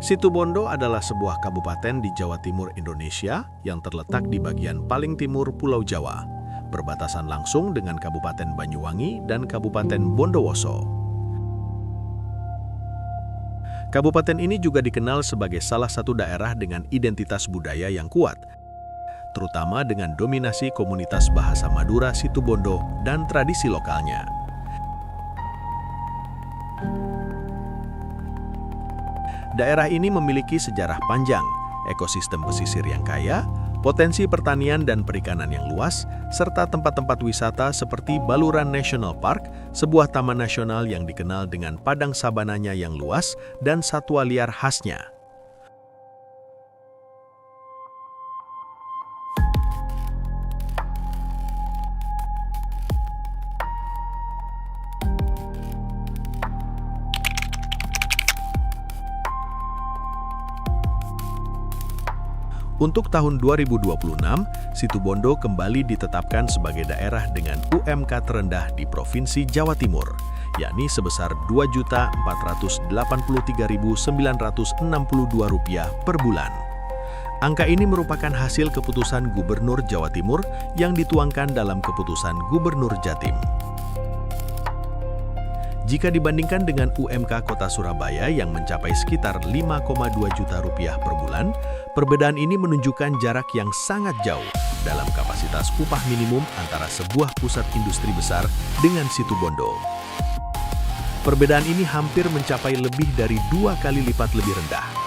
Situbondo adalah sebuah kabupaten di Jawa Timur Indonesia yang terletak di bagian paling timur Pulau Jawa, berbatasan langsung dengan Kabupaten Banyuwangi dan Kabupaten Bondowoso. Kabupaten ini juga dikenal sebagai salah satu daerah dengan identitas budaya yang kuat, terutama dengan dominasi komunitas bahasa Madura Situbondo dan tradisi lokalnya. Daerah ini memiliki sejarah panjang, ekosistem pesisir yang kaya, potensi pertanian dan perikanan yang luas, serta tempat-tempat wisata seperti Baluran National Park, sebuah taman nasional yang dikenal dengan padang sabananya yang luas dan satwa liar khasnya. Untuk tahun 2026, Situbondo kembali ditetapkan sebagai daerah dengan UMK terendah di Provinsi Jawa Timur, yakni sebesar Rp2.433.962 per bulan. Angka ini merupakan hasil keputusan Gubernur Jawa Timur yang dituangkan dalam keputusan Gubernur Jatim. Jika dibandingkan dengan UMK Kota Surabaya yang mencapai sekitar Rp5,2 juta per bulan, perbedaan ini menunjukkan jarak yang sangat jauh dalam kapasitas upah minimum antara sebuah pusat industri besar dengan Situbondo. Perbedaan ini hampir mencapai lebih dari 2 kali lipat lebih rendah.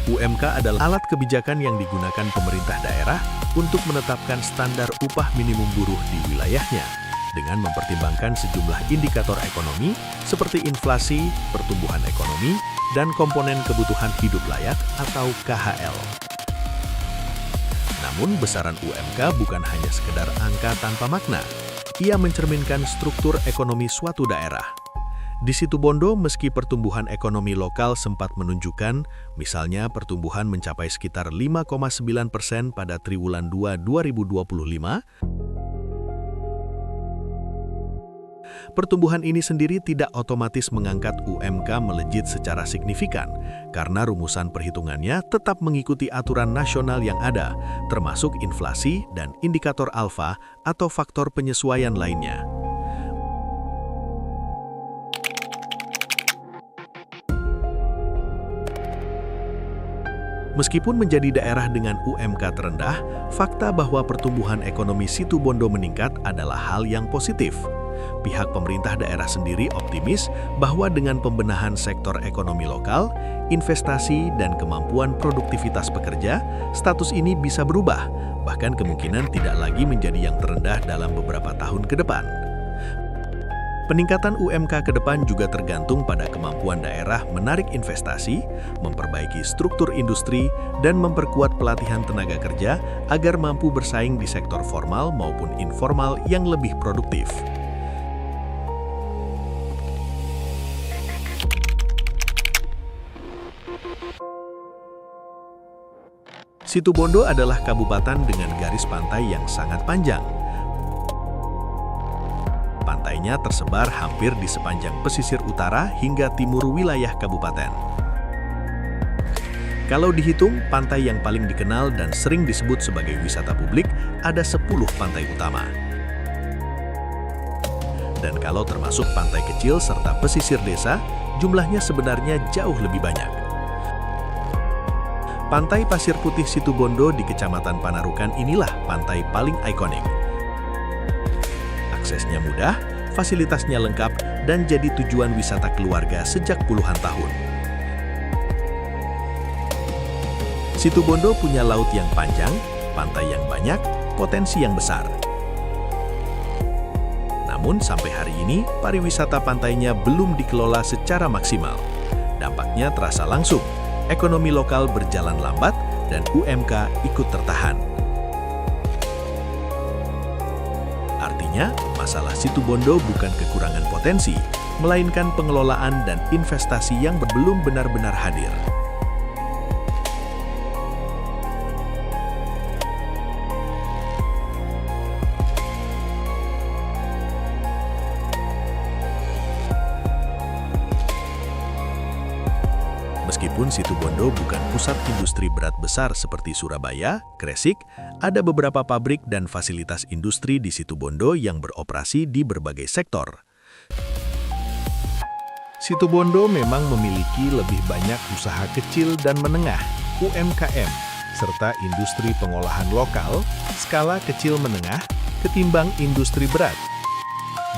UMK adalah alat kebijakan yang digunakan pemerintah daerah untuk menetapkan standar upah minimum buruh di wilayahnya dengan mempertimbangkan sejumlah indikator ekonomi seperti inflasi, pertumbuhan ekonomi, dan komponen kebutuhan hidup layak atau KHL. Namun besaran UMK bukan hanya sekedar angka tanpa makna. Ia mencerminkan struktur ekonomi suatu daerah. Di Situbondo, meski pertumbuhan ekonomi lokal sempat menunjukkan, misalnya pertumbuhan mencapai sekitar 5,9% pada triwulan 2 2025, pertumbuhan ini sendiri tidak otomatis mengangkat UMK melejit secara signifikan, karena rumusan perhitungannya tetap mengikuti aturan nasional yang ada, termasuk inflasi dan indikator alfa atau faktor penyesuaian lainnya. Meskipun menjadi daerah dengan UMK terendah, fakta bahwa pertumbuhan ekonomi Situbondo meningkat adalah hal yang positif. Pihak pemerintah daerah sendiri optimis bahwa dengan pembenahan sektor ekonomi lokal, investasi, dan kemampuan produktivitas pekerja, status ini bisa berubah, bahkan kemungkinan tidak lagi menjadi yang terendah dalam beberapa tahun ke depan. Peningkatan UMK ke depan juga tergantung pada kemampuan daerah menarik investasi, memperbaiki struktur industri, dan memperkuat pelatihan tenaga kerja agar mampu bersaing di sektor formal maupun informal yang lebih produktif. Situbondo adalah kabupaten dengan garis pantai yang sangat panjang. Pantainya tersebar hampir di sepanjang pesisir utara hingga timur wilayah kabupaten. Kalau dihitung, pantai yang paling dikenal dan sering disebut sebagai wisata publik ada 10 pantai utama. Dan kalau termasuk pantai kecil serta pesisir desa, jumlahnya sebenarnya jauh lebih banyak. Pantai Pasir Putih Situbondo di Kecamatan Panarukan inilah pantai paling ikonik. Aksesnya mudah, fasilitasnya lengkap, dan jadi tujuan wisata keluarga sejak puluhan tahun. Situbondo punya laut yang panjang, pantai yang banyak, potensi yang besar. Namun sampai hari ini, pariwisata pantainya belum dikelola secara maksimal. Dampaknya terasa langsung, ekonomi lokal berjalan lambat, dan UMK ikut tertahan. Artinya, masalah Situbondo bukan kekurangan potensi, melainkan pengelolaan dan investasi yang belum benar-benar hadir. Meskipun Situbondo bukan pusat industri berat besar seperti Surabaya, Gresik, ada beberapa pabrik dan fasilitas industri di Situbondo yang beroperasi di berbagai sektor. Situbondo memang memiliki lebih banyak usaha kecil dan menengah, UMKM, serta industri pengolahan lokal, skala kecil menengah, ketimbang industri berat.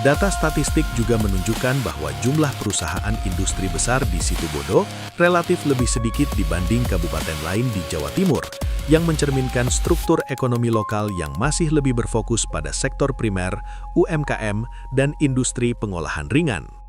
Data statistik juga menunjukkan bahwa jumlah perusahaan industri besar di Situbondo relatif lebih sedikit dibanding kabupaten lain di Jawa Timur, yang mencerminkan struktur ekonomi lokal yang masih lebih berfokus pada sektor primer, UMKM, dan industri pengolahan ringan.